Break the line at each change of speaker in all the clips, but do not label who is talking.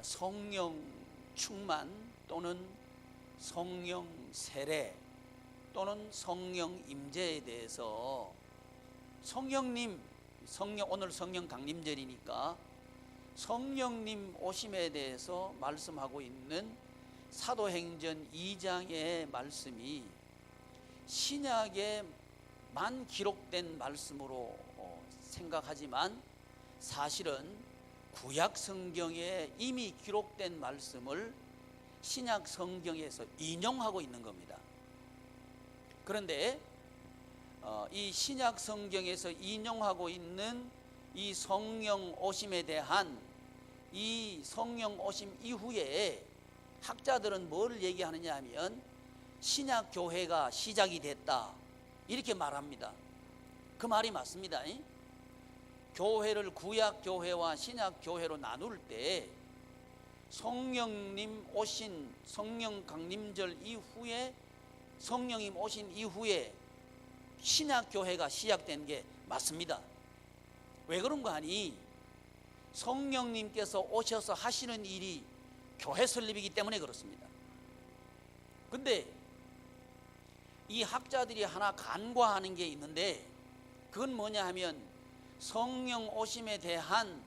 성령 충만 또는 성령 세례 또는 성령 임재에 대해서 오늘 성령 강림절이니까 성령님 오심에 대해서 말씀하고 있는 사도행전 2장의 말씀이 신약에만 기록된 말씀으로 생각하지만 사실은 구약 성경에 이미 기록된 말씀을 신약 성경에서 인용하고 있는 겁니다. 그런데 이 신약 성경에서 인용하고 있는 이 성령 오심에 대한 이 성령 오심 이후에 학자들은 뭘 얘기하느냐 하면 신약 교회가 시작이 됐다 이렇게 말합니다. 그 말이 맞습니다. 교회를 구약 교회와 신약 교회로 나눌 때 성령님 오신 성령 강림절 이후에 성령님 오신 이후에 신약 교회가 시작된 게 맞습니다. 왜 그런가 하니 성령님께서 오셔서 하시는 일이 교회 설립이기 때문에 그렇습니다. 근데 이 학자들이 하나 간과하는 게 있는데 그건 뭐냐 하면 성령 오심에 대한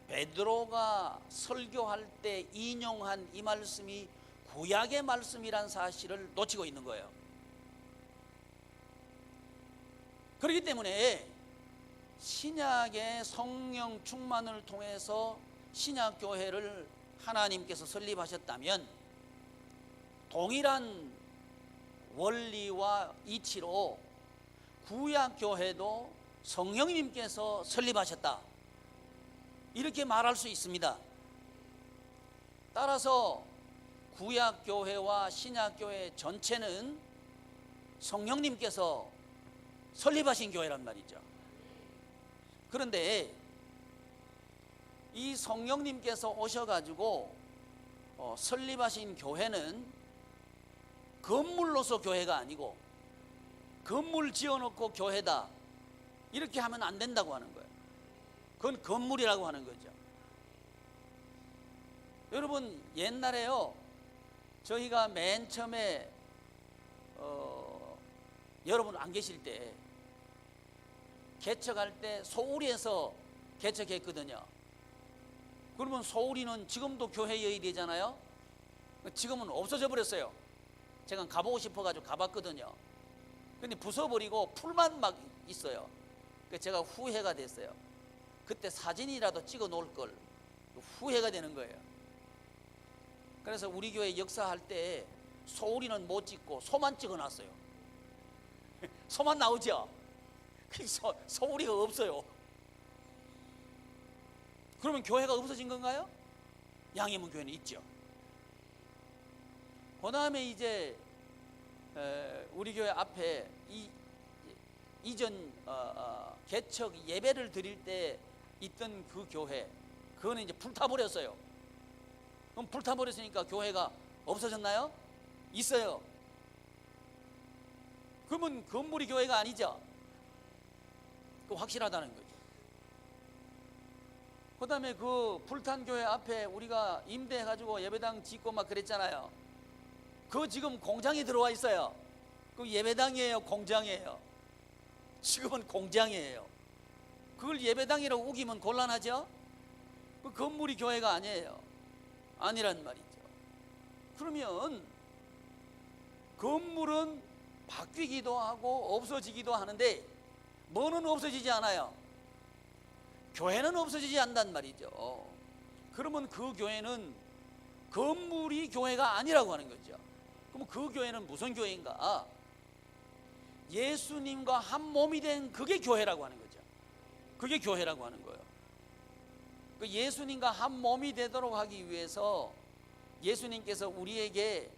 베드로가 설교할 때 인용한 이 말씀이 구약의 말씀이란 사실을 놓치고 있는 거예요. 그렇기 때문에 신약의 성령 충만을 통해서 신약 교회를 하나님께서 설립하셨다면 동일한 원리와 이치로 구약 교회도 성령님께서 설립하셨다 이렇게 말할 수 있습니다. 따라서 구약 교회와 신약 교회 전체는 성령님께서 설립하신 교회란 말이죠. 그런데 이 성령님께서 오셔가지고 설립하신 교회는 건물로서 교회가 아니고 건물 지어놓고 교회다 이렇게 하면 안 된다고 하는 거예요. 그건 건물이라고 하는 거죠. 여러분 옛날에요 저희가 맨 처음에 여러분 안 계실 때 개척할 때 소우리에서 개척했거든요. 그러면 소우리는 지금도 교회의 일이잖아요. 지금은 없어져 버렸어요. 제가 가보고 싶어가지고 가봤거든요. 근데 부숴버리고 풀만 막 있어요. 그래서 제가 후회가 됐어요. 그때 사진이라도 찍어 놓을 걸. 후회가 되는 거예요. 그래서 우리 교회 역사할 때 소우리는 못 찍고 소만 찍어 놨어요. 소만 나오죠. 소우리가 없어요. 그러면 교회가 없어진 건가요? 양희문 교회는 있죠. 그 다음에 이제 우리 교회 앞에 이전 개척 예배를 드릴 때 있던 그 교회, 그거는 이제 불타버렸어요. 그럼 불타버렸으니까 교회가 없어졌나요? 있어요. 그러면 건물이 교회가 아니죠. 그 확실하다는 거죠. 그 다음에 그 불탄 교회 앞에 우리가 임대해가지고 예배당 짓고 막 그랬잖아요. 그거 지금 공장에 들어와 있어요. 그 예배당이에요, 공장이에요? 지금은 공장이에요. 그걸 예배당이라고 우기면 곤란하죠? 그 건물이 교회가 아니에요. 아니란 말이죠. 그러면 건물은 바뀌기도 하고 없어지기도 하는데 뭐는 없어지지 않아요? 교회는 없어지지 않단 말이죠. 그러면 그 교회는 건물이 교회가 아니라고 하는 거죠. 그럼 그 교회는 무슨 교회인가? 예수님과 한 몸이 된 그게 교회라고 하는 거죠. 그게 교회라고 하는 거예요. 그 예수님과 한 몸이 되도록 하기 위해서 예수님께서 우리에게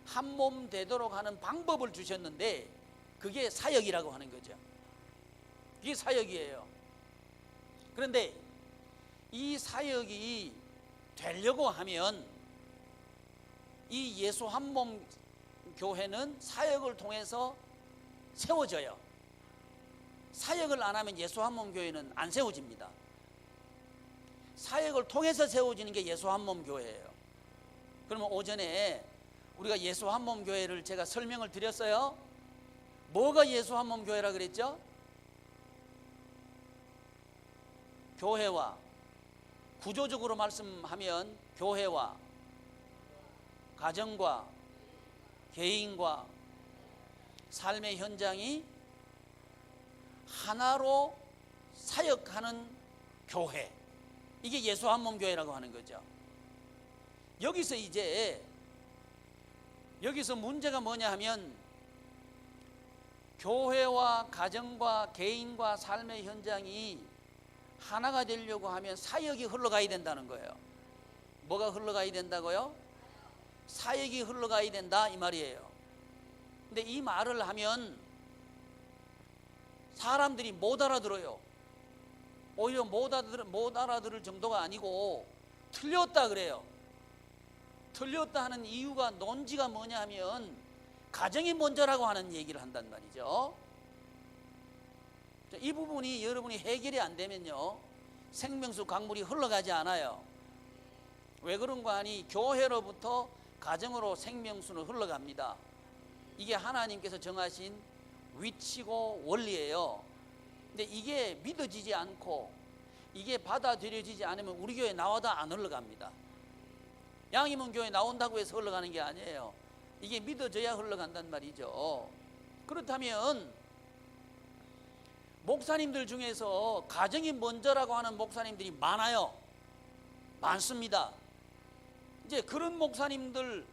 한 몸 되도록 하는 방법을 주셨는데 그게 사역이라고 하는 거죠. 이게 사역이에요. 그런데 이 사역이 되려고 하면 이 예수 한 몸 교회는 사역을 통해서 세워져요. 사역을 안 하면 예수 한 몸 교회는 안 세워집니다. 사역을 통해서 세워지는 게 예수 한 몸 교회예요. 그러면 오전에 우리가 예수 한 몸 교회를 제가 설명을 드렸어요. 뭐가 예수 한 몸 교회라 그랬죠? 교회와, 구조적으로 말씀하면 교회와 가정과 개인과 삶의 현장이 하나로 사역하는 교회, 이게 예수 한 몸 교회라고 하는 거죠. 여기서 문제가 뭐냐 하면 교회와 가정과 개인과 삶의 현장이 하나가 되려고 하면 사역이 흘러가야 된다는 거예요. 뭐가 흘러가야 된다고요? 사역이 흘러가야 된다 이 말이에요. 근데 이 말을 하면 사람들이 못 알아들어요. 오히려 못 알아들을 정도가 아니고 틀렸다 그래요. 틀렸다 하는 이유가, 논지가 뭐냐 하면 가정이 먼저라고 하는 얘기를 한단 말이죠. 이 부분이 여러분이 해결이 안 되면요, 생명수 강물이 흘러가지 않아요. 왜 그런가 하니 교회로부터 가정으로 생명수는 흘러갑니다. 이게 하나님께서 정하신 위치고 원리예요. 근데 이게 믿어지지 않고 이게 받아들여지지 않으면 우리 교회 나와도 안 흘러갑니다. 양이문 교회 나온다고 해서 흘러가는 게 아니에요. 이게 믿어져야 흘러간단 말이죠. 그렇다면 목사님들 중에서 가정이 먼저라고 하는 목사님들이 많아요. 많습니다. 이제 그런 목사님들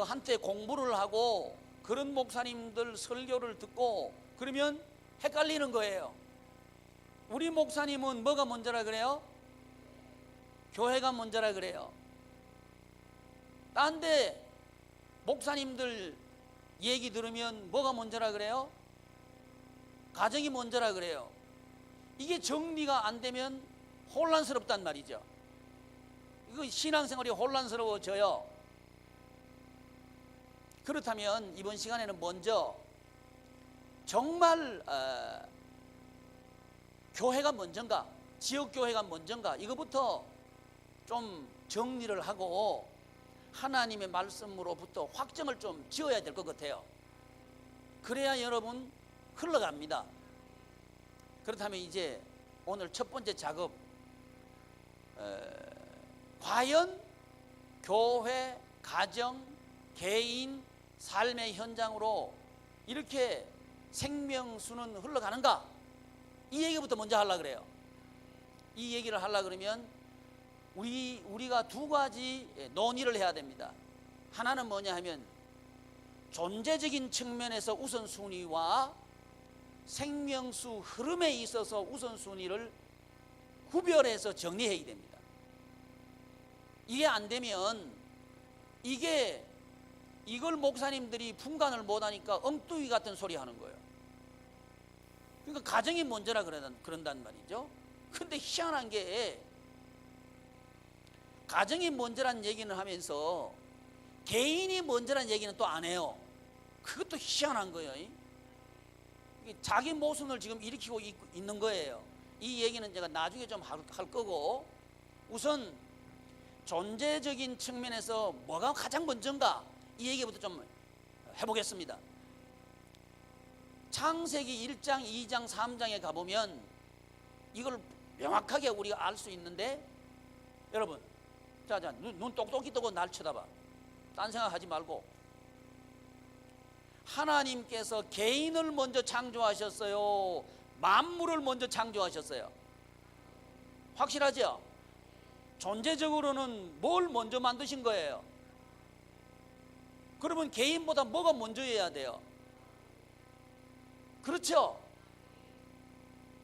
한테 공부를 하고 그런 목사님들 설교를 듣고 그러면 헷갈리는 거예요. 우리 목사님은 뭐가 먼저라 그래요? 교회가 먼저라 그래요. 딴 데 목사님들 얘기 들으면 뭐가 먼저라 그래요? 가정이 먼저라 그래요. 이게 정리가 안 되면 혼란스럽단 말이죠. 이거 신앙생활이 혼란스러워져요. 그렇다면 이번 시간에는 먼저 정말 교회가 먼저인가, 지역교회가 먼저인가, 이거부터 좀 정리를 하고 하나님의 말씀으로부터 확정을 좀 지어야 될 것 같아요. 그래야 여러분 흘러갑니다. 그렇다면 이제 오늘 첫 번째 작업, 과연 교회, 가정, 개인, 삶의 현장으로 이렇게 생명수는 흘러가는가? 이 얘기부터 먼저 하려고 그래요. 이 얘기를 하려고 그러면 우리가 두 가지 논의를 해야 됩니다. 하나는 뭐냐 하면 존재적인 측면에서 우선순위와 생명수 흐름에 있어서 우선순위를 구별해서 정리해야 됩니다. 이게 안 되면 이걸 목사님들이 분간을 못하니까 엉뚱이 같은 소리 하는 거예요. 그러니까 가정이 먼저라 그런단 말이죠. 근데 희한한 게 가정이 먼저란 얘기는 하면서 개인이 먼저란 얘기는 또 안 해요. 그것도 희한한 거예요. 자기 모순을 지금 일으키고 있는 거예요. 이 얘기는 제가 나중에 좀 할 거고, 우선 존재적인 측면에서 뭐가 가장 먼저인가, 이 얘기부터 좀 해보겠습니다. 창세기 1장, 2장, 3장에 가보면 이걸 명확하게 우리가 알 수 있는데, 여러분, 자, 눈 똑똑히 뜨고 날 쳐다봐. 딴 생각하지 말고. 하나님께서 개인을 먼저 창조하셨어요? 만물을 먼저 창조하셨어요? 확실하죠? 존재적으로는 뭘 먼저 만드신 거예요? 그러면 개인보다 뭐가 먼저여야 돼요? 그렇죠?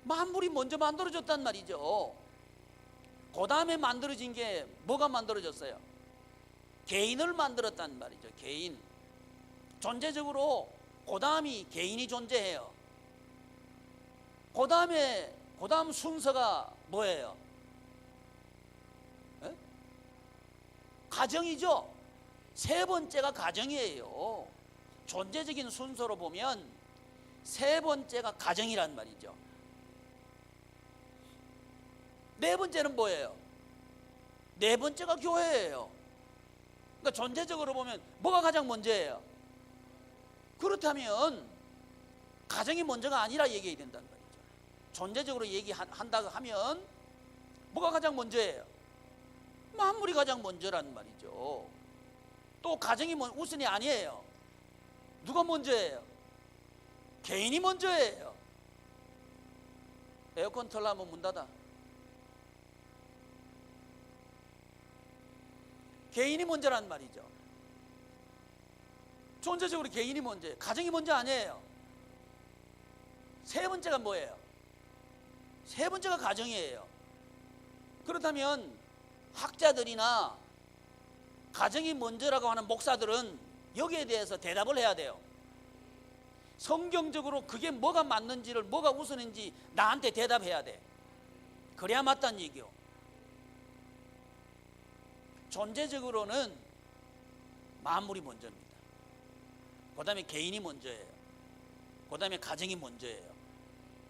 만물이 먼저 만들어졌단 말이죠. 그 다음에 만들어진 게 뭐가 만들어졌어요? 개인을 만들었단 말이죠. 개인. 존재적으로 그 다음이 개인이 존재해요. 그 다음 순서가 뭐예요? 에? 가정이죠. 세 번째가 가정이에요. 존재적인 순서로 보면 세 번째가 가정이란 말이죠. 네 번째는 뭐예요? 네 번째가 교회예요. 그러니까 존재적으로 보면 뭐가 가장 먼저예요? 그렇다면 가정이 먼저가 아니라 얘기해야 된다는 말이죠. 존재적으로 얘기한다고 하면 뭐가 가장 먼저예요? 만물이 가장 먼저라는 말이죠. 또 가정이 우선이 아니에요. 누가 먼저예요? 개인이 먼저예요. 에어컨 틀려면 문 닫아. 개인이 먼저란 말이죠. 존재적으로 개인이 먼저예요. 가정이 먼저 아니에요. 세 번째가 뭐예요? 세 번째가 가정이에요. 그렇다면 학자들이나 가정이 먼저라고 하는 목사들은 여기에 대해서 대답을 해야 돼요. 성경적으로 그게 뭐가 맞는지를, 뭐가 우선인지 나한테 대답해야 돼. 그래야 맞다는 얘기요. 존재적으로는 만물이 먼저입니다. 그 다음에 개인이 먼저예요. 그 다음에 가정이 먼저예요.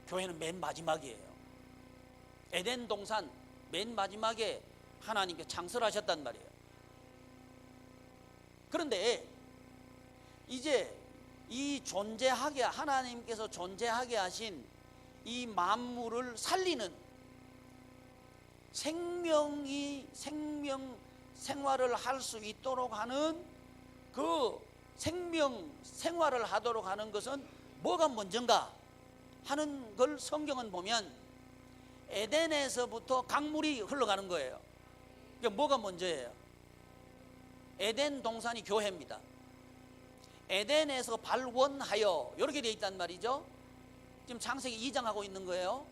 교회는 맨 마지막이에요. 에덴 동산 맨 마지막에 하나님께 창설하셨단 말이에요. 그런데 이제 이 존재하게, 하나님께서 존재하게 하신 이 만물을 살리는 생활을 할 수 있도록 하는 그 생활을 하도록 하는 것은 뭐가 먼저인가 하는 걸 성경은 보면 에덴에서부터 강물이 흘러가는 거예요. 그러니까 뭐가 먼저예요? 에덴 동산이 교회입니다. 에덴에서 발원하여 이렇게 되어 있단 말이죠. 지금 창세기 2장 하고 있는 거예요.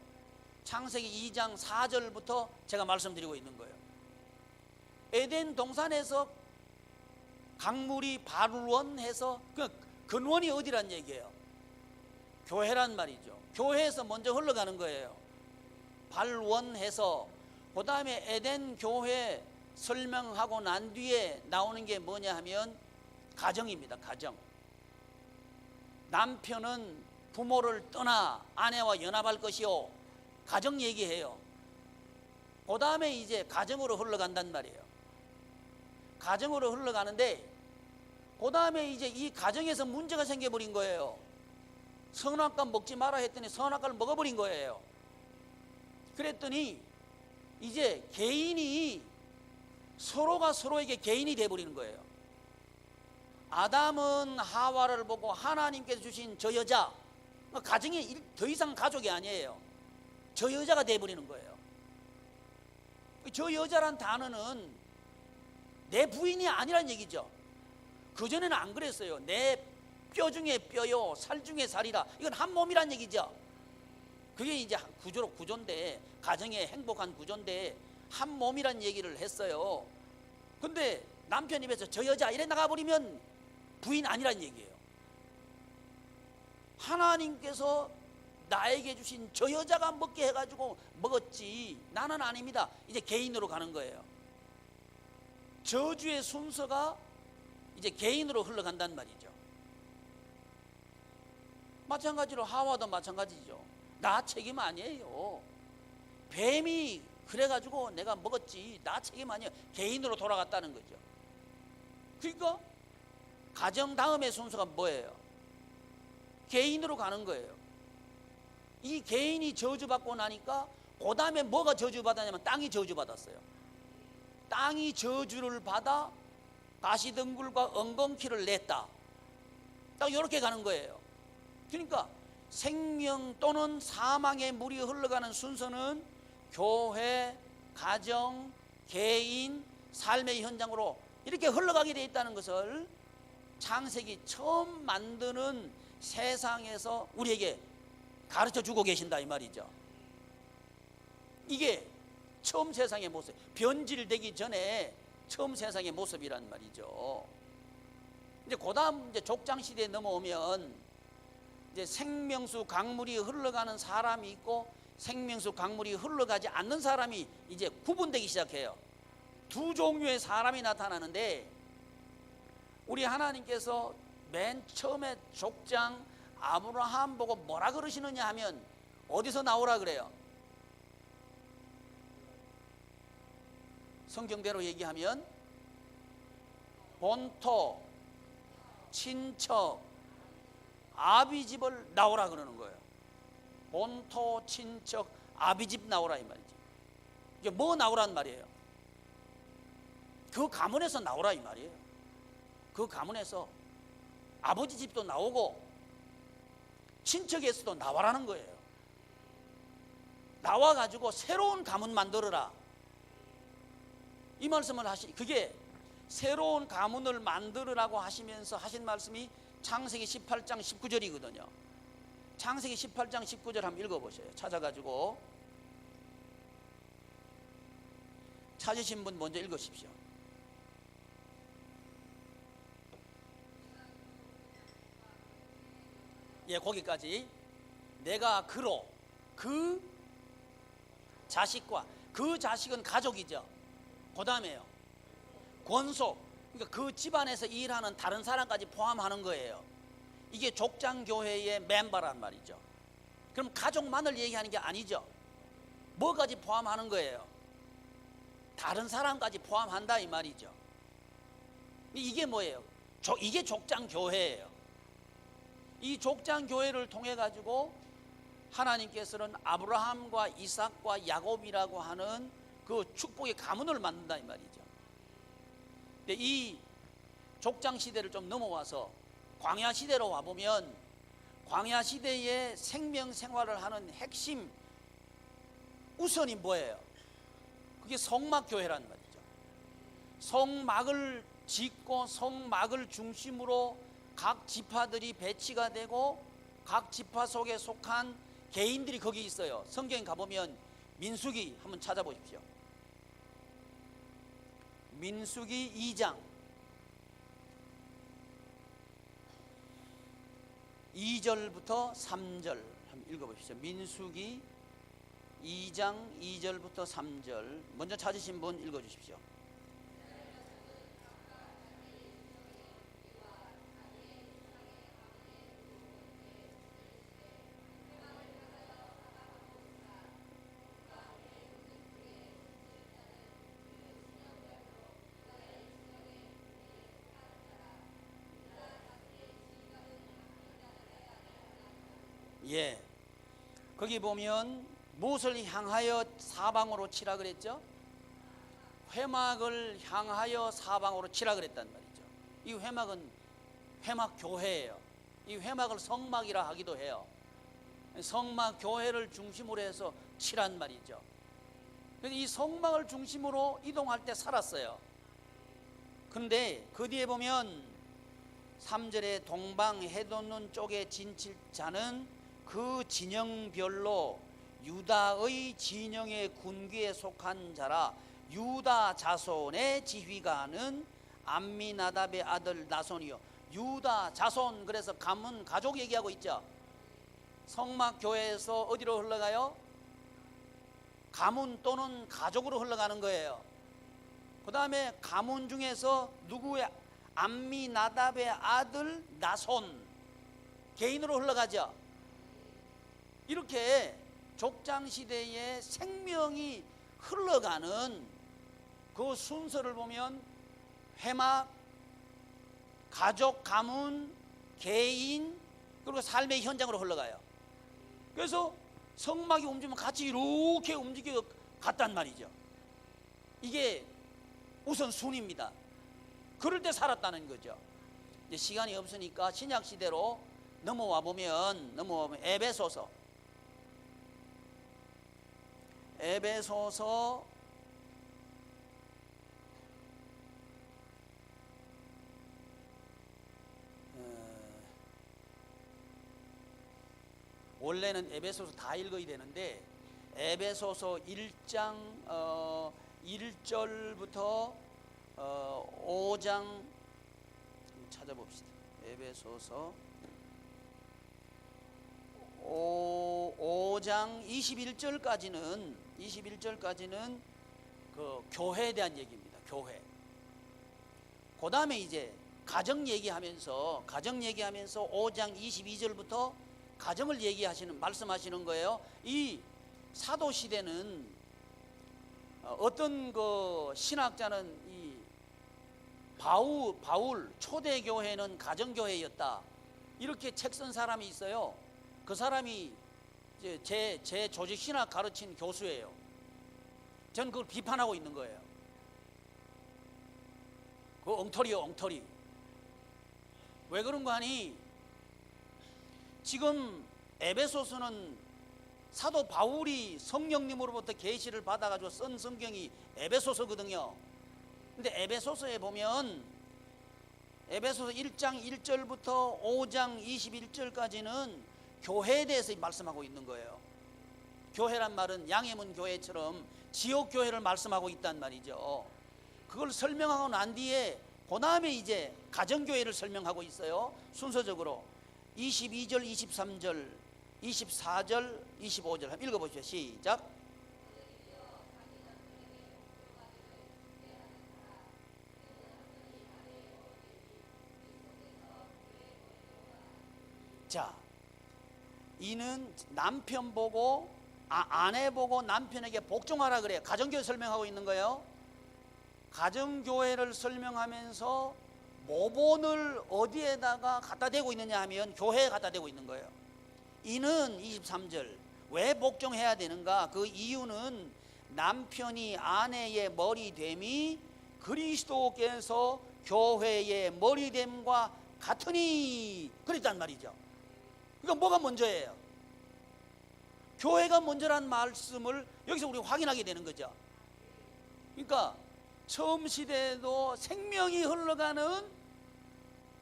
창세기 2장 4절부터 제가 말씀드리고 있는 거예요. 에덴 동산에서 강물이 발원해서 그 근원이 어디란 얘기예요? 교회란 말이죠. 교회에서 먼저 흘러가는 거예요. 발원해서 그 다음에 에덴 교회 설명하고 난 뒤에 나오는 게 뭐냐 하면 가정입니다. 가정. 남편은 부모를 떠나 아내와 연합할 것이요. 가정 얘기해요. 그 다음에 이제 가정으로 흘러간단 말이에요. 가정으로 흘러가는데 그 다음에 이제 이 가정에서 문제가 생겨버린 거예요. 선악과 먹지 마라 했더니 선악과를 먹어버린 거예요. 그랬더니 이제 개인이 서로가 서로에게 개인이 돼버리는 거예요. 아담은 하와를 보고 하나님께서 주신 저 여자, 가정이 더 이상 가족이 아니에요. 저 여자가 돼버리는 거예요. 저 여자란 단어는 내 부인이 아니란 얘기죠. 그전에는 안 그랬어요. 내 뼈 중에 뼈요 살 중에 살이라. 이건 한 몸이란 얘기죠. 그게 이제 구조인데, 가정의 행복한 구조인데 한 몸이란 얘기를 했어요. 근데 남편 입에서 저 여자 이래 나가버리면 부인 아니란 얘기예요. 하나님께서 나에게 주신 저 여자가 먹게 해가지고 먹었지 나는 아닙니다. 이제 개인으로 가는 거예요. 저주의 순서가 이제 개인으로 흘러간단 말이죠. 마찬가지로 하와도 마찬가지죠. 나 책임 아니에요. 뱀이 그래가지고 내가 먹었지 나 책임 아니에요. 개인으로 돌아갔다는 거죠. 그러니까 가정 다음의 순서가 뭐예요? 개인으로 가는 거예요. 이 개인이 저주받고 나니까 그 다음에 뭐가 저주받았냐면 땅이 저주받았어요. 땅이 저주를 받아 가시덩굴과 엉겅퀴를 냈다. 딱 이렇게 가는 거예요. 그러니까 생명 또는 사망의 물이 흘러가는 순서는 교회, 가정, 개인, 삶의 현장으로 이렇게 흘러가게 되어 있다는 것을 창세기 처음 만드는 세상에서 우리에게 가르쳐 주고 계신다 이 말이죠. 이게 처음 세상의 모습, 변질되기 전에 처음 세상의 모습이란 말이죠. 이제 그다음 이제 족장 시대에 넘어오면 이제 생명수 강물이 흘러가는 사람이 있고 생명수 강물이 흘러가지 않는 사람이 이제 구분되기 시작해요. 두 종류의 사람이 나타나는데 우리 하나님께서 맨 처음에 족장 아브라함 보고 뭐라 그러시느냐 하면 어디서 나오라 그래요? 성경대로 얘기하면 본토, 친척, 아비집을 나오라 그러는 거예요. 본토, 친척, 아비집 나오라 이 말이지. 이게 뭐 나오란 말이에요? 그 가문에서 나오라 이 말이에요. 그 가문에서 아버지 집도 나오고 친척에서도 나와라는 거예요. 나와가지고 새로운 가문 만들어라 이 말씀을 그게 새로운 가문을 만들으라고 하시면서 하신 말씀이 창세기 18장 19절이거든요. 창세기 18장 19절 한번 읽어보세요. 찾아가지고 찾으신 분 먼저 읽으십시오. 예, 거기까지. 내가 그로 그 자식과 그 자식은 가족이죠. 그 다음에요 권속, 그러니까 그 집안에서 일하는 다른 사람까지 포함하는 거예요. 이게 족장교회의 멤버란 말이죠. 그럼 가족만을 얘기하는 게 아니죠. 뭐까지 포함하는 거예요? 다른 사람까지 포함한다 이 말이죠. 이게 뭐예요? 이게 족장교회예요. 이 족장교회를 통해 가지고 하나님께서는 아브라함과 이삭과 야곱이라고 하는 그 축복의 가문을 만든다 이 말이죠. 근데 이 족장 시대를 좀 넘어와서 광야 시대로 와보면 광야 시대의 생명 생활을 하는 핵심 우선이 뭐예요? 그게 성막교회라는 말이죠. 성막을 짓고 성막을 중심으로 각 지파들이 배치가 되고 각 지파 속에 속한 개인들이 거기 있어요. 성경에 가보면 민수기 한번 찾아보십시오. 민수기 2장 2절부터 3절 한번 읽어보십시오. 민수기 2장 2절부터 3절 먼저 찾으신 분 읽어주십시오. 예, 거기 보면 무엇을 향하여 사방으로 치라 그랬죠? 회막을 향하여 사방으로 치라 그랬단 말이죠. 이 회막은 회막교회예요. 이 회막을 성막이라 하기도 해요. 성막교회를 중심으로 해서 치란 말이죠. 그래서 이 성막을 중심으로 이동할 때 살았어요. 그런데 그 뒤에 보면 3절에 동방 해돋는 쪽에 진칠 자는 그 진영별로 유다의 진영의 군기에 속한 자라. 유다 자손의 지휘관은 암미나답의 아들 나손이요. 유다 자손, 그래서 가문 가족 얘기하고 있죠. 성막교회에서 어디로 흘러가요? 가문 또는 가족으로 흘러가는 거예요. 그 다음에 가문 중에서 누구의 암미나답의 아들 나손, 개인으로 흘러가죠. 이렇게 족장시대에 생명이 흘러가는 그 순서를 보면 회막, 가족, 가문, 개인, 그리고 삶의 현장으로 흘러가요. 그래서 성막이 움직이면 같이 이렇게 움직여 갔단 말이죠. 이게 우선순위입니다. 그럴 때 살았다는 거죠. 이제 시간이 없으니까 신약시대로 넘어와 보면 에베소서 원래는 에베소서 다 읽어야 되는데 에베소서 1장 1절부터 5장 찾아봅시다. 에베소서 5장 21절까지는 그 교회에 대한 얘기입니다. 교회. 그 다음에 이제 가정 얘기하면서 5장 22절부터 가정을 말씀하시는 거예요. 이 사도 시대는 어떤 그 신학자는 이 바울 초대교회는 가정교회였다, 이렇게 책 쓴 사람이 있어요. 그 사람이 이제 제 조직 신학 가르친 교수예요. 저는 그걸 비판하고 있는 거예요. 그 엉터리요, 엉터리. 왜 그런가 하니, 지금 에베소서는 사도 바울이 성령님으로부터 계시를 받아가지고 쓴 성경이 에베소서거든요. 근데 에베소서에 보면 에베소서 1장 1절부터 5장 21절까지는 교회에 대해서 말씀하고 있는 거예요. 교회란 말은 양해문 교회처럼 지옥 교회를 말씀하고 있단 말이죠. 그걸 설명하고 난 뒤에 그 다음에 이제 가정교회를 설명하고 있어요. 순서적으로 22절, 23절, 24절, 25절 한번 읽어보시죠. 시작. 자, 이는 남편 보고 아내 보고 남편에게 복종하라 그래요. 가정교회 설명하고 있는 거예요. 가정교회를 설명하면서 모본을 어디에다가 갖다 대고 있느냐 하면 교회에 갖다 대고 있는 거예요. 이는 23절 왜 복종해야 되는가? 그 이유는 남편이 아내의 머리됨이 그리스도께서 교회의 머리됨과 같으니 그랬단 말이죠. 그러니까 뭐가 먼저예요? 교회가 먼저란 말씀을 여기서 우리가 확인하게 되는 거죠. 그러니까 처음 시대에도 생명이 흘러가는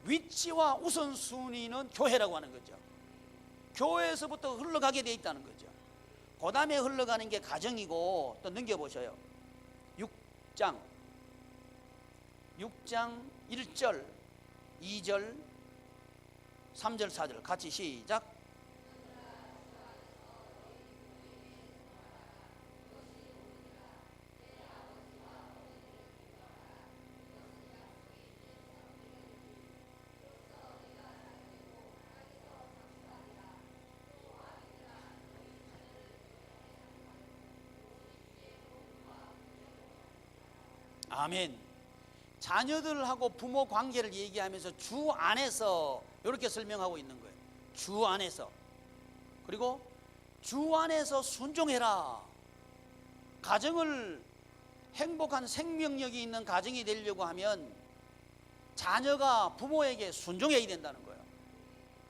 위치와 우선순위는 교회라고 하는 거죠. 교회에서부터 흘러가게 돼 있다는 거죠. 그 다음에 흘러가는 게 가정이고, 또 넘겨보셔요. 6장 1절 2절 3절 4절 같이 시작. 아멘. 자녀들하고 부모 관계를 얘기하면서 주 안에서 이렇게 설명하고 있는 거예요. 주 안에서. 그리고 주 안에서 순종해라. 가정을 행복한 생명력이 있는 가정이 되려고 하면 자녀가 부모에게 순종해야 된다는 거예요.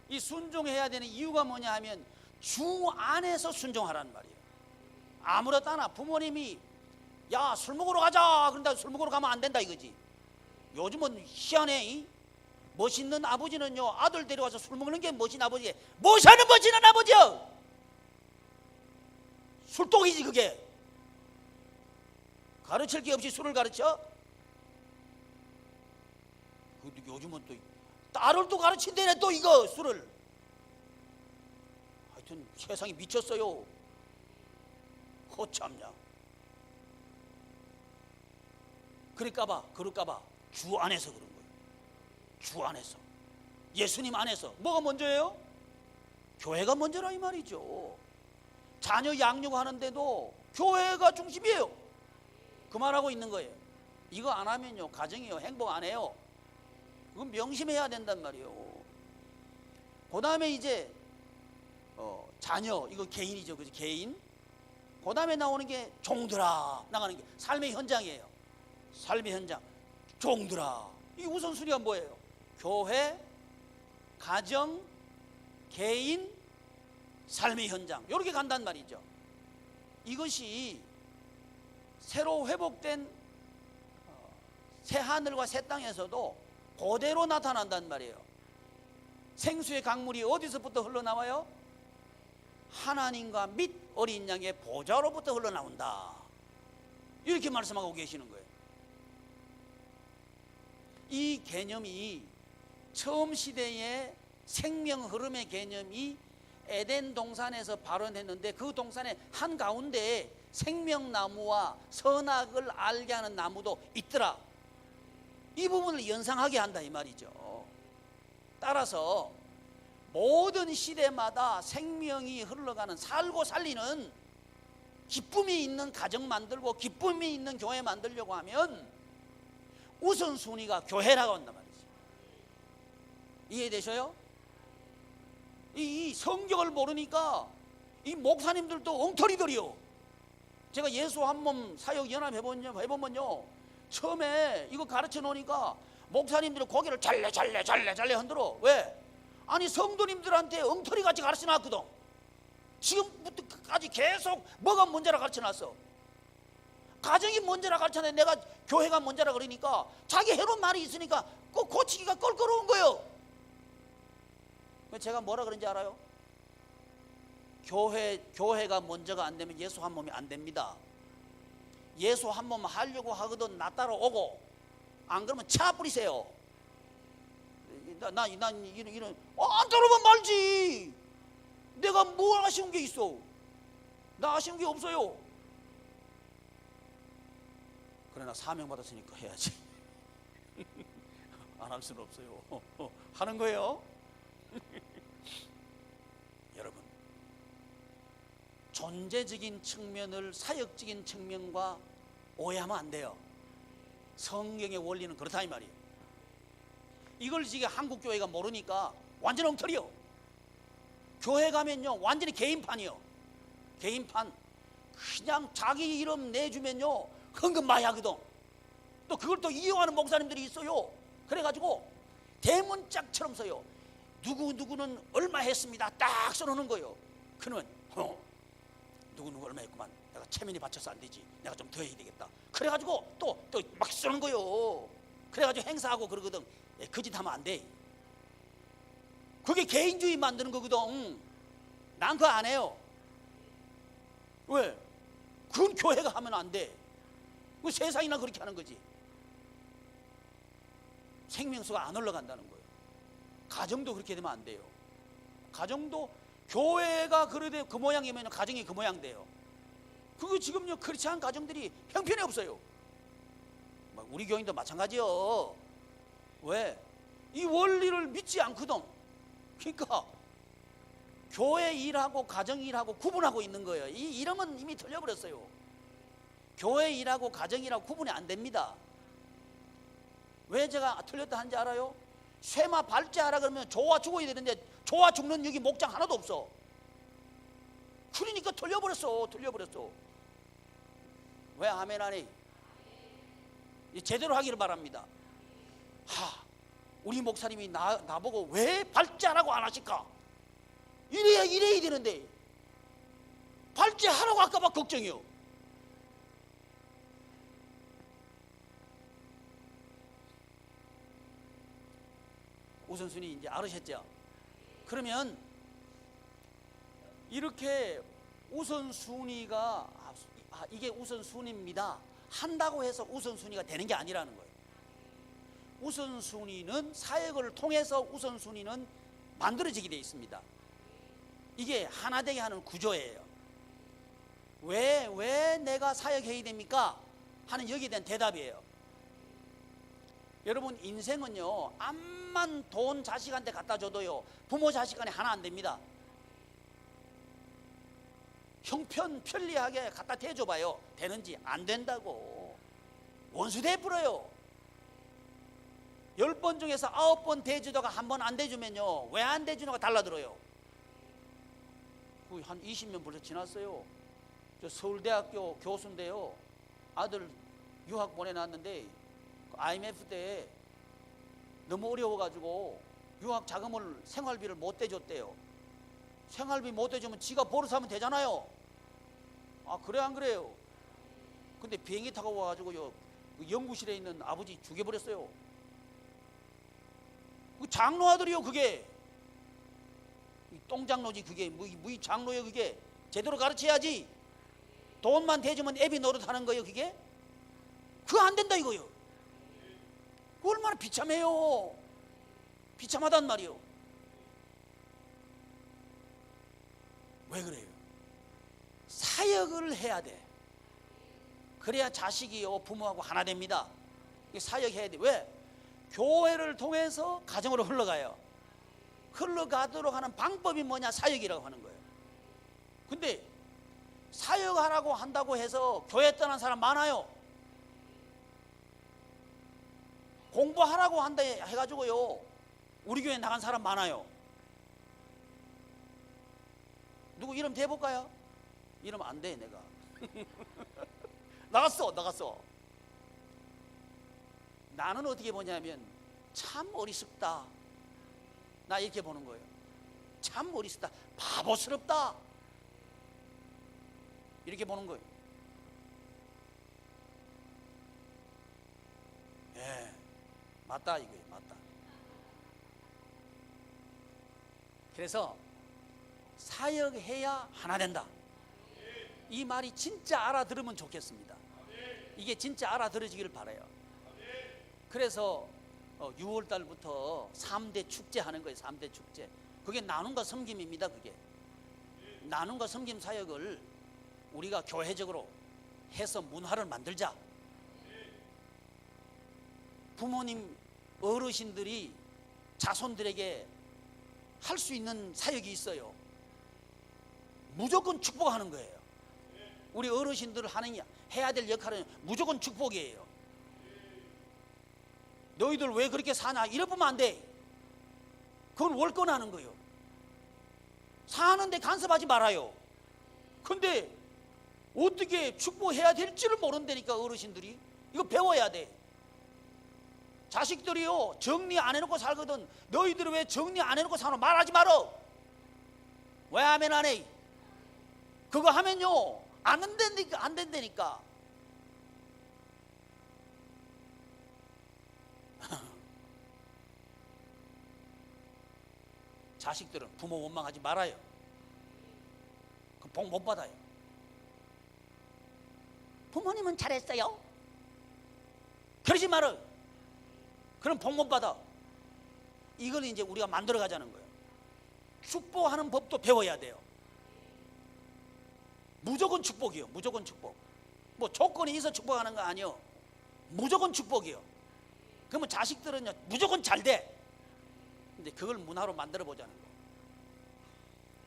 이 순종해야 되는 이유가 뭐냐 하면 주 안에서 순종하라는 말이에요. 아무렇다나 부모님이 야 술 먹으러 가자 그런다 술 먹으러 가면 안 된다 이거지. 요즘은 희한해. 멋있는 아버지는요 아들 데려와서 술 먹는 게 멋진 아버지예요. 뭐하는 멋있는 아버지야. 술독이지 그게. 가르칠 게 없이 술을 가르쳐? 요즘은 또 딸을 또 가르친대네 또 이거 술을. 하여튼 세상이 미쳤어요. 허참냐. 그럴까봐 주 안에서 그런 거예요. 주 안에서 예수님 안에서. 뭐가 먼저예요? 교회가 먼저라 이 말이죠. 자녀 양육하는데도 교회가 중심이에요. 그 말하고 있는 거예요. 이거 안 하면요 가정이요 행복 안 해요. 그건 명심해야 된단 말이에요. 그 다음에 이제 자녀 이거 개인이죠. 그죠? 개인. 그 다음에 나오는 게 종들아 나가는 게 삶의 현장이에요. 삶의 현장. 종들아. 이 우선순위가 뭐예요? 교회, 가정, 개인, 삶의 현장. 이렇게 간단 말이죠. 이것이 새로 회복된 새 하늘과 새 땅에서도 그대로 나타난단 말이에요. 생수의 강물이 어디서부터 흘러나와요? 하나님과 및 어린 양의 보좌로부터 흘러나온다. 이렇게 말씀하고 계시는 거예요. 이 개념이 처음 시대의 생명 흐름의 개념이 에덴 동산에서 발원했는데 그 동산의 한가운데에 생명나무와 선악을 알게 하는 나무도 있더라. 이 부분을 연상하게 한다 이 말이죠. 따라서 모든 시대마다 생명이 흘러가는 살고 살리는 기쁨이 있는 가정 만들고 기쁨이 있는 교회 만들려고 하면 우선순위가 교회라고 한단 말이죠. 이해되셔요? 이 성경을 모르니까 이 목사님들도 엉터리들이요. 제가 예수 한 몸 사역 연합 해보면요, 처음에 이거 가르쳐 놓으니까 목사님들이 고개를 잘래 흔들어. 왜? 아니 성도님들한테 엉터리같이 가르쳐 놨거든. 지금부터까지 계속 뭐가 문제라 가르쳐 놨어. 가정이 문제라 가르쳐 놨는데 내가 교회가 문제라 그러니까 자기 해놓은 말이 있으니까 꼭 고치기가 껄끄러운 거예요. 제가 뭐라 그런지 알아요? 교회가 먼저가 안 되면 예수 한 몸이 안 됩니다. 예수 한 몸 하려고 하거든 나 따라오고, 안 그러면 차 뿌리세요. 난 이런 안 따라오면 말지. 내가 뭐 아쉬운 게 있어? 나 아쉬운 게 없어요. 그러나 사명 받았으니까 해야지. 안 할 수는 없어요. 하는 거예요. 여러분, 존재적인 측면을 사역적인 측면과 오해하면 안 돼요. 성경의 원리는 그렇다 이 말이에요. 이걸 지금 한국 교회가 모르니까 완전 엉터리요. 교회 가면요 완전히 개인판이요. 개인판. 그냥 자기 이름 내주면요 헌금 많이 하거든. 또 그걸 또 이용하는 목사님들이 있어요. 그래가지고 대문짝처럼 써요. 누구는 얼마 했습니다 딱 써놓는 거예요. 그러면 누구 얼마 했구만, 내가 체면이 받쳐서 안 되지, 내가 좀 더 해야 되겠다. 그래가지고 또 막 쓰는 거예요. 그래가지고 행사하고 그러거든. 그 짓 하면 안 돼. 그게 개인주의 만드는 거거든. 난 그거 안 해요. 왜? 그건 교회가 하면 안 돼. 그 세상이나 그렇게 하는 거지. 생명수가 안 올라간다는 거예요. 가정도 그렇게 되면 안 돼요. 가정도 교회가 그러되 그 모양이면 가정이 그 모양 돼요. 그거 지금요 크리스찬 가정들이 형편이 없어요. 우리 교인도 마찬가지요. 왜? 이 원리를 믿지 않거든. 그러니까 교회 일하고 가정 일하고 구분하고 있는 거예요. 이 이름은 이미 틀려버렸어요. 교회 일하고 가정 일하고 구분이 안 됩니다. 왜 제가 틀렸다 한지 알아요? 쇠마 발자하라 그러면 조화 죽어야 되는데 조화 죽는 여기 목장 하나도 없어. 그러니까 틀려버렸어. 왜 아멘 하니? 제대로 하기를 바랍니다. 우리 목사님이 나보고 왜 발자라고 안 하실까? 이래야 되는데 발자하라고 할까 봐 걱정이요. 우선순위 이제 알으셨죠? 그러면 이렇게 우선순위가 이게 우선순위입니다 한다고 해서 우선순위가 되는 게 아니라는 거예요. 우선순위는 사역을 통해서 우선순위는 만들어지게 되어 있습니다. 이게 하나 되게 하는 구조예요. 왜 내가 사역해야 됩니까? 하는 여기에 대한 대답이에요. 여러분 인생은요 암만 돈 자식한테 갖다 줘도요 부모 자식 간에 하나 안 됩니다. 형편 편리하게 갖다 대줘봐요. 되는지? 안 된다고. 원수 돼버려요. 10번 중에서 9번 대주다가 한 번 안 대주면요 왜 안 대주는가 달라들어요. 한 20년 벌써 지났어요. 저 서울대학교 교수인데요, 아들 유학 보내놨는데 IMF 때 너무 어려워가지고 유학 자금을 생활비를 못 대줬대요. 생활비 못 대주면 지가 버릇 하면 되잖아요. 그래 안 그래요? 근데 비행기 타고 와가지고요 연구실에 있는 아버지 죽여버렸어요. 그 장로 아들이요. 그게 똥장로지. 그게 뭐 장로요. 그게 제대로 가르쳐야지. 돈만 대주면 애비 노릇하는 거예요. 그게 그거 안 된다 이거요. 얼마나 비참해요. 비참하단 말이요. 왜 그래요? 사역을 해야 돼. 그래야 자식이요 부모하고 하나 됩니다. 사역해야 돼. 왜? 교회를 통해서 가정으로 흘러가요. 흘러가도록 하는 방법이 뭐냐? 사역이라고 하는 거예요. 근데 사역하라고 한다고 해서 교회 떠난 사람 많아요. 공부하라고 한다 해가지고요 우리 교회 나간 사람 많아요. 누구 이름 대볼까요? 이름 안 돼 내가. 나갔어. 나는 어떻게 보냐면 참 어리석다, 나 이렇게 보는 거예요. 참 어리석다, 바보스럽다, 이렇게 보는 거예요. 예, 맞다 이거예요. 맞다. 그래서 사역해야 하나 된다, 이 말이 진짜 알아들으면 좋겠습니다. 이게 진짜 알아들어지기를 바라요. 그래서 6월달부터 3대 축제 하는 거예요. 3대 축제. 그게 나눔과 섬김입니다. 그게 나눔과 섬김 사역을 우리가 교회적으로 해서 문화를 만들자. 부모님, 어르신들이 자손들에게 할 수 있는 사역이 있어요. 무조건 축복하는 거예요. 우리 어르신들 해야 될 역할은 무조건 축복이에요. 너희들 왜 그렇게 사냐 이러면 안 돼. 그건 월권하는 거예요. 사는데 간섭하지 말아요. 근데 어떻게 축복해야 될지를 모른다니까. 어르신들이 이거 배워야 돼. 자식들이요 정리 안 해놓고 살거든. 너희들은 왜 정리 안 해놓고 사노 말하지 말어. 왜 하면 안 해? 그거 하면요 안 된다니까. 자식들은 부모 원망하지 말아요. 그 복 못 받아요. 부모님은 잘했어요, 그러지 말아요. 그럼 복 못 받아. 이걸 이제 우리가 만들어 가자는 거예요. 축복하는 법도 배워야 돼요. 무조건 축복이요. 무조건 축복. 뭐 조건이 있어 축복하는 거 아니요. 무조건 축복이요. 그러면 자식들은요 무조건 잘 돼. 근데 그걸 문화로 만들어 보자는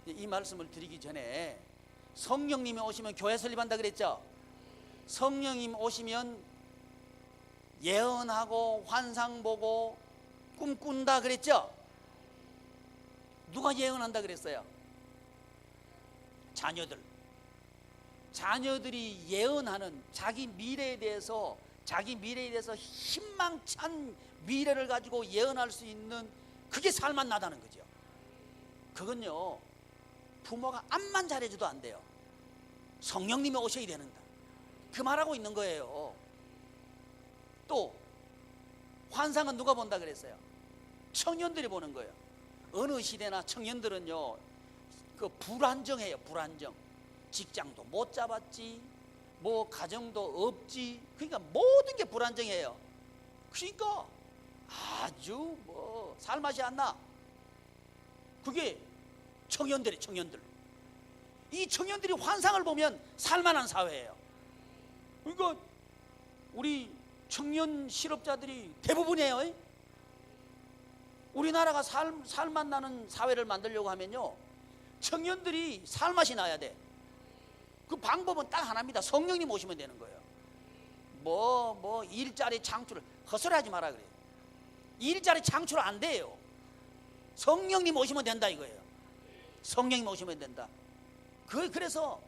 거예요. 이 말씀을 드리기 전에 성령님이 오시면 교회 설립한다 그랬죠. 성령님 오시면 예언하고 환상 보고 꿈꾼다 그랬죠. 누가 예언한다 그랬어요? 자녀들이 예언하는 자기 미래에 대해서 희망찬 미래를 가지고 예언할 수 있는 그게 살만 나다는 거죠. 그건요 부모가 암만 잘해줘도 안 돼요. 성령님이 오셔야 되는다, 그 말하고 있는 거예요. 또 환상은 누가 본다 그랬어요? 청년들이 보는 거예요. 어느 시대나 청년들은요 그 불안정해요. 불안정. 직장도 못 잡았지, 뭐 가정도 없지. 그러니까 모든 게 불안정해요. 그러니까 아주 뭐 살맛이 안 나. 그게 청년들. 이 청년들이 환상을 보면 살만한 사회예요. 그러니까 우리 청년 실업자들이 대부분이에요. 우리나라가 살맛 나는 사회를 만들려고 하면요 청년들이 살맛이 나야 돼. 그 방법은 딱 하나입니다. 성령님 오시면 되는 거예요. 뭐 일자리 창출을 헛소리하지 마라 그래요. 일자리 창출 안 돼요. 성령님 오시면 된다 이거예요. 성령님 오시면 된다. 그래서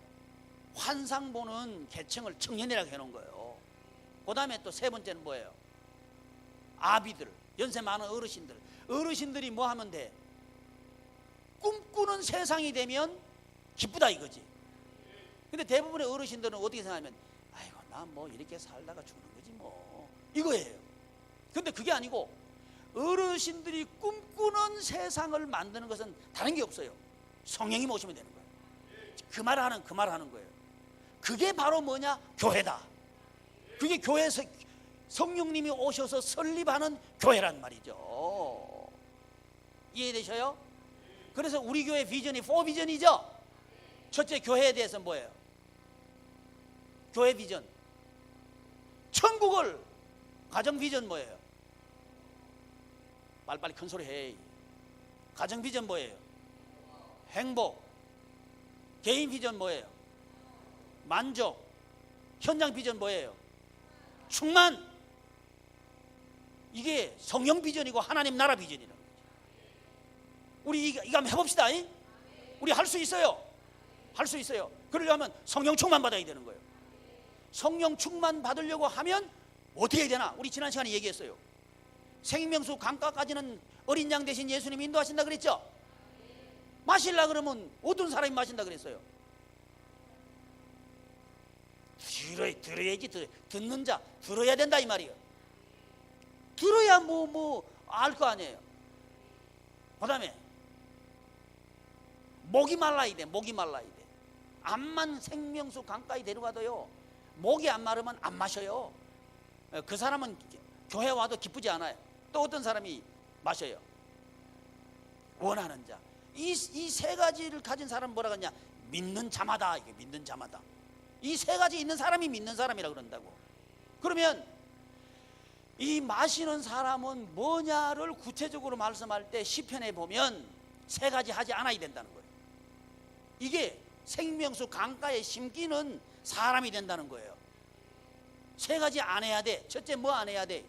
환상 보는 계층을 청년이라고 해놓은 거예요. 그 다음에 또 세 번째는 뭐예요? 아비들, 연세 많은 어르신들이 뭐 하면 돼? 꿈꾸는 세상이 되면 기쁘다 이거지. 근데 대부분의 어르신들은 어떻게 생각하면 아이고 나 뭐 이렇게 살다가 죽는 거지 뭐 이거예요. 근데 그게 아니고 어르신들이 꿈꾸는 세상을 만드는 것은 다른 게 없어요. 성령이 오시면 되는 거예요. 그 말 하는 거예요. 그게 바로 뭐냐? 교회다. 그게 교회에서 성령님이 오셔서 설립하는 교회란 말이죠. 이해되셔요? 그래서 우리 교회 비전이 4비전이죠. 첫째, 교회에 대해서 뭐예요? 교회 비전. 천국을 가정 비전 뭐예요? 빨리빨리 큰 소리 해. 가정 비전 뭐예요? 행복. 개인 비전 뭐예요? 만족. 현장 비전 뭐예요? 충만. 이게 성령 비전이고 하나님 나라 비전이라는 거죠. 우리 이거 한번 해봅시다. 우리 할 수 있어요. 할 수 있어요. 그러려면 성령 충만 받아야 되는 거예요. 성령 충만 받으려고 하면 어떻게 해야 되나? 우리 지난 시간에 얘기했어요. 생명수 강가까지는 어린 양 대신 예수님이 인도하신다 그랬죠? 마실라 그러면 어떤 사람이 마신다 그랬어요? 들어야지. 듣는 자 들어야 된다 이 말이에요. 들어야 알 거 아니에요. 그 다음에 목이 말라야 돼. 목이 말라야 돼. 암만 생명수 강가에 데려가도요, 목이 안 마르면 안 마셔요. 그 사람은 교회 와도 기쁘지 않아요. 또 어떤 사람이 마셔요? 원하는 자. 이 세 가지를 가진 사람은 뭐라 그러냐? 믿는 자마다. 이게 믿는 자마다. 이 세 가지 있는 사람이 믿는 사람이라 그런다고. 그러면 이 마시는 사람은 뭐냐를 구체적으로 말씀할 때 시편에 보면 세 가지 하지 않아야 된다는 거예요. 이게 생명수 강가에 심기는 사람이 된다는 거예요. 세 가지 안 해야 돼. 첫째 뭐 안 해야 돼?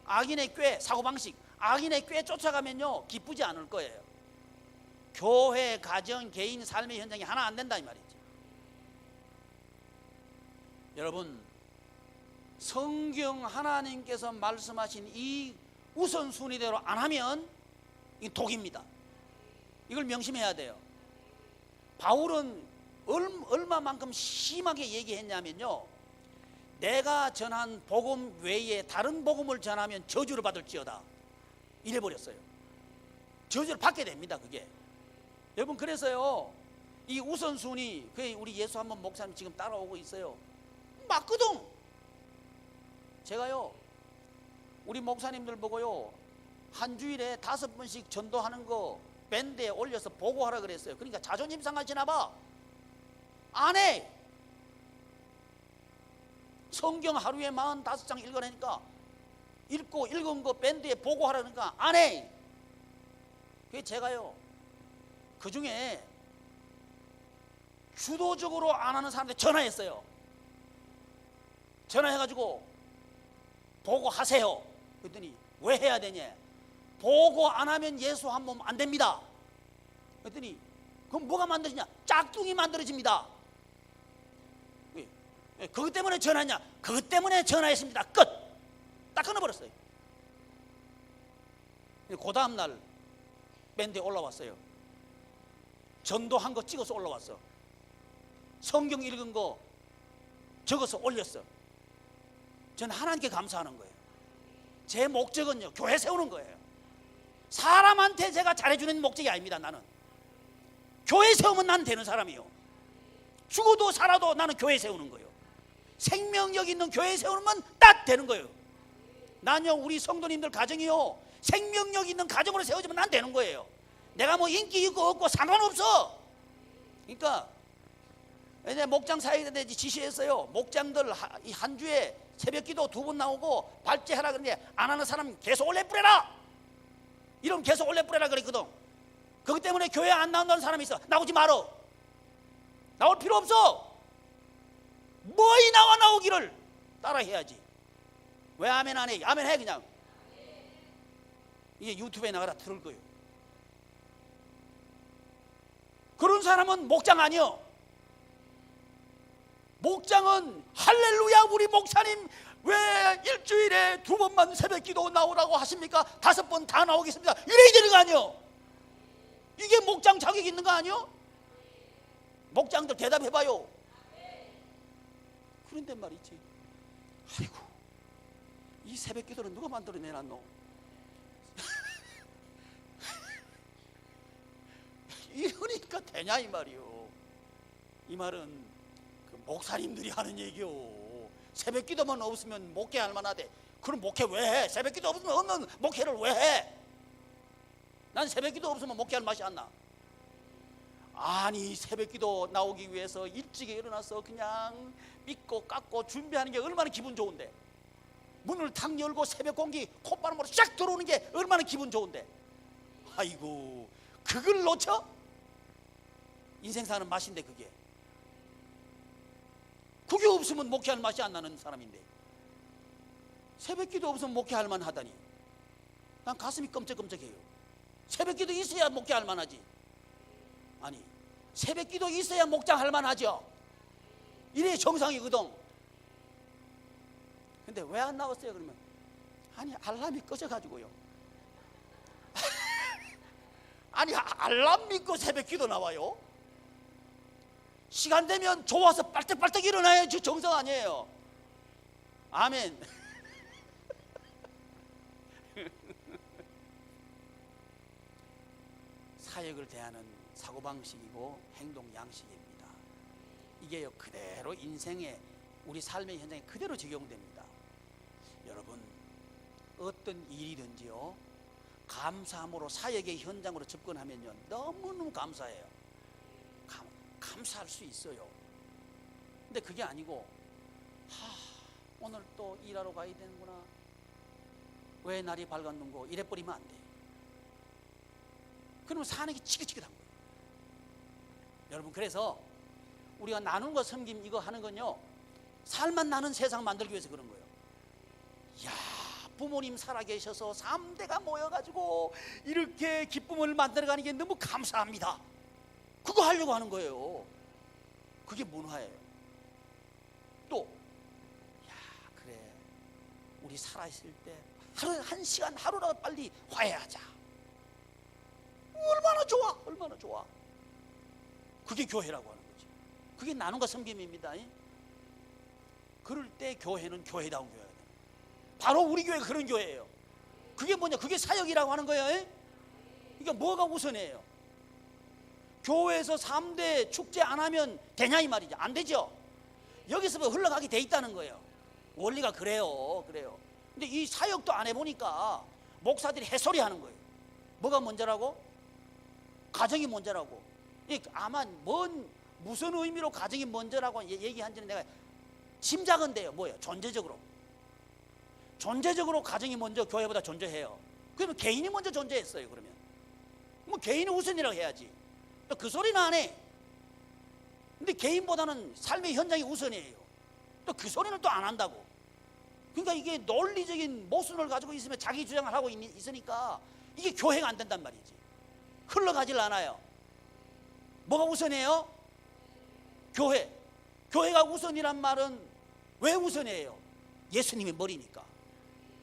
악인의 꾀, 사고방식. 악인의 꾀 쫓아가면요 기쁘지 않을 거예요. 교회, 가정, 개인 삶의 현장이 하나 안 된다 이 말이죠. 여러분, 성경 하나님께서 말씀하신 이 우선순위대로 안 하면 이 독입니다. 이걸 명심해야 돼요. 바울은 얼마만큼 심하게 얘기했냐면요, 내가 전한 복음 외에 다른 복음을 전하면 저주를 받을지어다 이래버렸어요. 저주를 받게 됩니다. 그게 여러분, 그래서요 이 우선순위, 우리 예수 한번 목사님 지금 따라오고 있어요. 맞거든. 제가요 우리 목사님들 보고요 한 주일에 5번씩 전도하는 거 밴드에 올려서 보고하라 그랬어요. 그러니까 자존심 상하시나 봐. 안 해. 성경 하루에 45장 읽으라니까, 읽은 거 밴드에 보고하라 그러니까 안 해. 그게 제가요 그 중에 주도적으로 안 하는 사람한테 전화했어요. 전화해가지고 보고하세요. 그랬더니 왜 해야 되냐? 보고 안 하면 예수 한 몸 안 됩니다. 그랬더니 그럼 뭐가 만들어지냐? 짝퉁이 만들어집니다. 그것 때문에 전화했냐? 그것 때문에 전화했습니다. 끝. 딱 끊어버렸어요. 그 다음날 밴드에 올라왔어요. 전도한 거 찍어서 올라왔어. 성경 읽은 거 적어서 올렸어. 저는 하나님께 감사하는 거예요. 제 목적은요 교회 세우는 거예요. 사람한테 제가 잘해주는 목적이 아닙니다. 나는 교회 세우면 나는 되는 사람이요. 죽어도 살아도 나는 교회 세우는 거예요. 생명력 있는 교회 세우면 딱 되는 거예요. 난요 우리 성도님들 가정이요 생명력 있는 가정으로 세워지면 난 되는 거예요. 내가 뭐 인기 있고 없고 상관없어. 그러니까 이제 목장 사역에 지시했어요. 목장들 한 주에 새벽기도 2번 나오고 발제하라 그러는데 안 하는 사람 계속 올려 뿌려라. 이런 계속 올려 뿌려라 그랬거든. 그것 때문에 교회 안 나온다는 사람이 있어. 나오지 말어. 나올 필요 없어. 뭐이 나오기를 따라 해야지. 왜 아멘 안 해? 아멘 해 그냥. 이게 유튜브에 나가라 들을 거예요. 그런 사람은 목장 아니요. 목장은 할렐루야 우리 목사님 왜 일주일에 2번만 새벽기도 나오라고 하십니까? 5번 다 나오겠습니다. 이래야 되는 거 아니요? 이게 목장 자격 있는 거 아니요? 목장들 대답해봐요. 그런데 말이지. 아이고 이 새벽기도는 누가 만들어내놨노? 이러니까 되냐 이 말이요. 이 말은 목사님들이 하는 얘기요. 새벽기도만 없으면 목회할 만하대. 그럼 목회 왜 해? 새벽기도 없으면 목회를 왜 해? 난 새벽기도 없으면 목회할 맛이 안 나. 아니 새벽기도 나오기 위해서 일찍 일어나서 그냥 믿고 깎고 준비하는 게 얼마나 기분 좋은데, 문을 탁 열고 새벽 공기 콧바람으로 쫙 들어오는 게 얼마나 기분 좋은데, 아이고 그걸 놓쳐? 인생 사는 맛인데 그게. 그게 없으면 목회할 맛이 안 나는 사람인데 새벽기도 없으면 목회할 만하다니 난 가슴이 끔적끔적해요. 새벽기도 있어야 목회할 만하지. 아니 새벽기도 있어야 목장할 만하죠. 이래 정상이거든. 근데 왜 안 나왔어요? 그러면 아니 알람이 꺼져가지고요. 아니 알람 믿고 새벽기도 나와요? 시간 되면 좋아서 빨딱빨딱 일어나야지 정상 아니에요. 아멘. 사역을 대하는 사고방식이고 행동 양식입니다. 이게요 그대로 인생의 우리 삶의 현장에 그대로 적용됩니다. 여러분 어떤 일이든지요 감사함으로 사역의 현장으로 접근하면요 너무너무 감사해요. 감사할 수 있어요. 근데 그게 아니고 오늘 또 일하러 가야 되는구나, 왜 날이 밝았는고 이래버리면 안 돼. 그러면 사는 게 지긋지긋한 거예요. 여러분 그래서 우리가 나눔과 섬김 이거 하는 건요 살만 나는 세상 만들기 위해서 그런 거예요. 이야 부모님 살아계셔서 3대가 모여가지고 이렇게 기쁨을 만들어가는 게 너무 감사합니다. 그거 하려고 하는 거예요. 그게 문화예요. 또 야 그래 우리 살아있을 때 하루 한 시간 하루라도 빨리 화해하자. 얼마나 좋아, 얼마나 좋아. 그게 교회라고 하는 거지. 그게 나눔과 섬김입니다. 그럴 때 교회는 교회다운 교회예요. 바로 우리 교회가 그런 교회예요. 그게 뭐냐? 그게 사역이라고 하는 거예요. 그러니까 뭐가 우선이에요? 교회에서 3대 축제 안 하면 되냐 이 말이죠. 안 되죠. 여기서부터 흘러가게 돼 있다는 거예요. 원리가 그래요. 근데 이 사역도 안 해보니까 목사들이 해소리 하는 거예요. 뭐가 먼저라고? 가정이 먼저라고. 아마 무슨 의미로 가정이 먼저라고 얘기한지는 내가 짐작은데요. 뭐예요? 존재적으로 가정이 먼저 교회보다 존재해요. 그러면 개인이 먼저 존재했어요. 그러면 뭐 개인이 우선이라고 해야지. 그 소리는 안 해. 근데 개인보다는 삶의 현장이 우선이에요. 또 그 소리는 또 안 한다고. 그러니까 이게 논리적인 모순을 가지고 있으면 자기 주장을 하고 있으니까 이게 교회가 안 된단 말이지. 흘러가질 않아요. 뭐가 우선이에요? 교회가 우선이란 말은 왜 우선이에요? 예수님이 머리니까.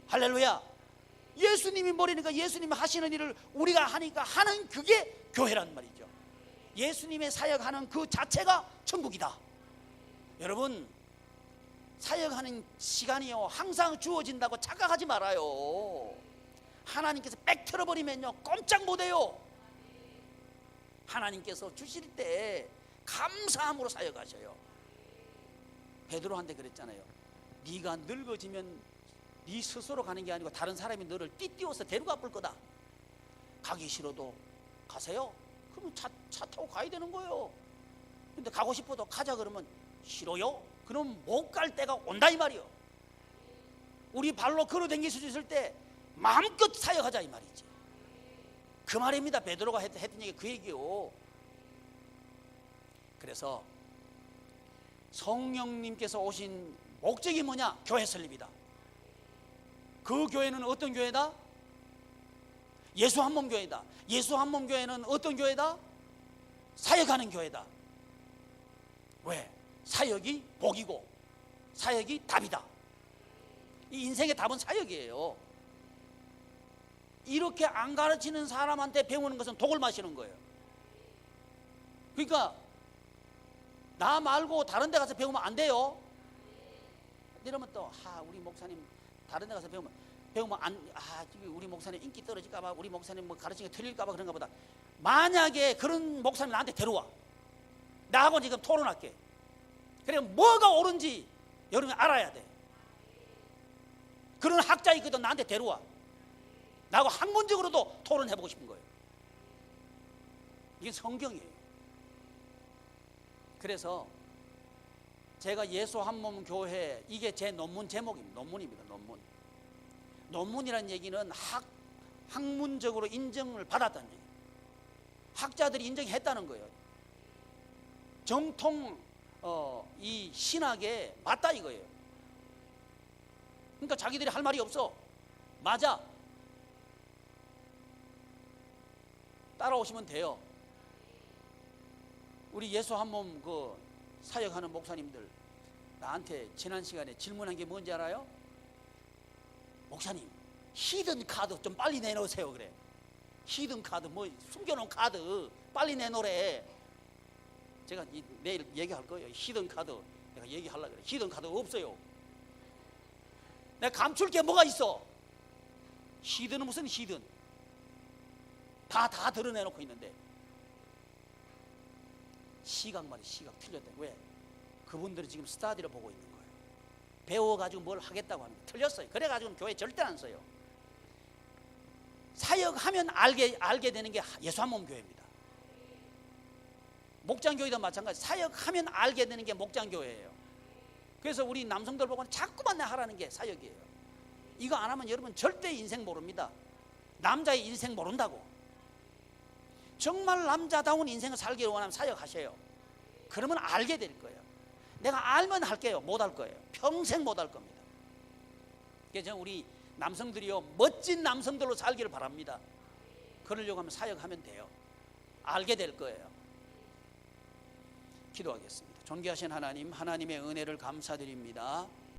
할렐루야. 예수님이 머리니까 예수님이 하시는 일을 우리가 하니까 하는 그게 교회란 말이죠. 예수님의 사역하는 그 자체가 천국이다. 여러분 사역하는 시간이요 항상 주어진다고 착각하지 말아요. 하나님께서 빽 틀어버리면요 꼼짝 못해요. 하나님께서 주실 때 감사함으로 사역하셔요. 베드로한테 그랬잖아요. 네가 늙어지면 네 스스로 가는 게 아니고 다른 사람이 너를 띠띠워서 데려가 볼 거다. 가기 싫어도 가세요. 그러면 차 타고 가야 되는 거예요. 근데 가고 싶어도 가자 그러면 싫어요? 그럼 못 갈 때가 온다 이 말이요. 우리 발로 걸어 다닐 수 있을 때 마음껏 사역하자 이 말이지. 그 말입니다. 베드로가 했던 얘기 그 얘기요. 그래서 성령님께서 오신 목적이 뭐냐? 교회 설립이다. 그 교회는 어떤 교회다? 예수 한 몸 교회다. 예수 한 몸 교회는 어떤 교회다? 사역하는 교회다. 왜? 사역이 복이고 사역이 답이다. 이 인생의 답은 사역이에요. 이렇게 안 가르치는 사람한테 배우는 것은 독을 마시는 거예요. 그러니까 나 말고 다른 데 가서 배우면 안 돼요. 이러면 또 우리 목사님 다른 데 가서 배우면 우리 목사님 인기 떨어질까 봐, 우리 목사님 뭐 가르치는 게 틀릴까 봐 그런가 보다. 만약에 그런 목사님 나한테 데려와. 나하고 지금 토론할게. 그래 뭐가 옳은지 여러분이 알아야 돼. 그런 학자 있거든. 나한테 데려와. 나하고 학문적으로도 토론해보고 싶은 거예요. 이게 성경이에요. 그래서 제가 예수 한 몸 교회, 이게 제 논문 제목입니다. 논문입니다. 논문이라는 얘기는 학문적으로 인정을 받았다는 얘기예요. 학자들이 인정했다는 거예요. 정통 이 신학에 맞다 이거예요. 그러니까 자기들이 할 말이 없어. 맞아. 따라오시면 돼요. 우리 예수 한 몸 그 사역하는 목사님들 나한테 지난 시간에 질문한 게 뭔지 알아요? 목사님, 히든 카드 좀 빨리 내놓으세요. 그래. 히든 카드, 뭐 숨겨놓은 카드 빨리 내놓으래. 제가 내일 얘기할 거예요. 히든 카드 내가 얘기하려고 그래. 히든 카드 없어요. 내가 감출 게 뭐가 있어? 히든은 무슨 히든? 다 드러내놓고 있는데. 시각 말이 시각 틀렸다. 왜? 그분들은 지금 스타디를 보고 있는 거예요. 배워가지고 뭘 하겠다고 하는 거 틀렸어요. 그래가지고 교회 절대 안 써요. 사역하면 알게 되는 게 예수 한 몸 교회입니다. 목장교회도 마찬가지. 사역하면 알게 되는 게 목장교회예요. 그래서 우리 남성들 보고는 자꾸만 하라는 게 사역이에요. 이거 안 하면 여러분 절대 인생 모릅니다. 남자의 인생 모른다고. 정말 남자다운 인생을 살기를 원하면 사역하셔요. 그러면 알게 될 거예요. 내가 알면 할게요. 못 할 거예요. 평생 못 할 겁니다. 그래서 우리 남성들이요, 멋진 남성들로 살기를 바랍니다. 그러려고 하면 사역하면 돼요. 알게 될 거예요. 기도하겠습니다. 존귀하신 하나님, 하나님의 은혜를 감사드립니다.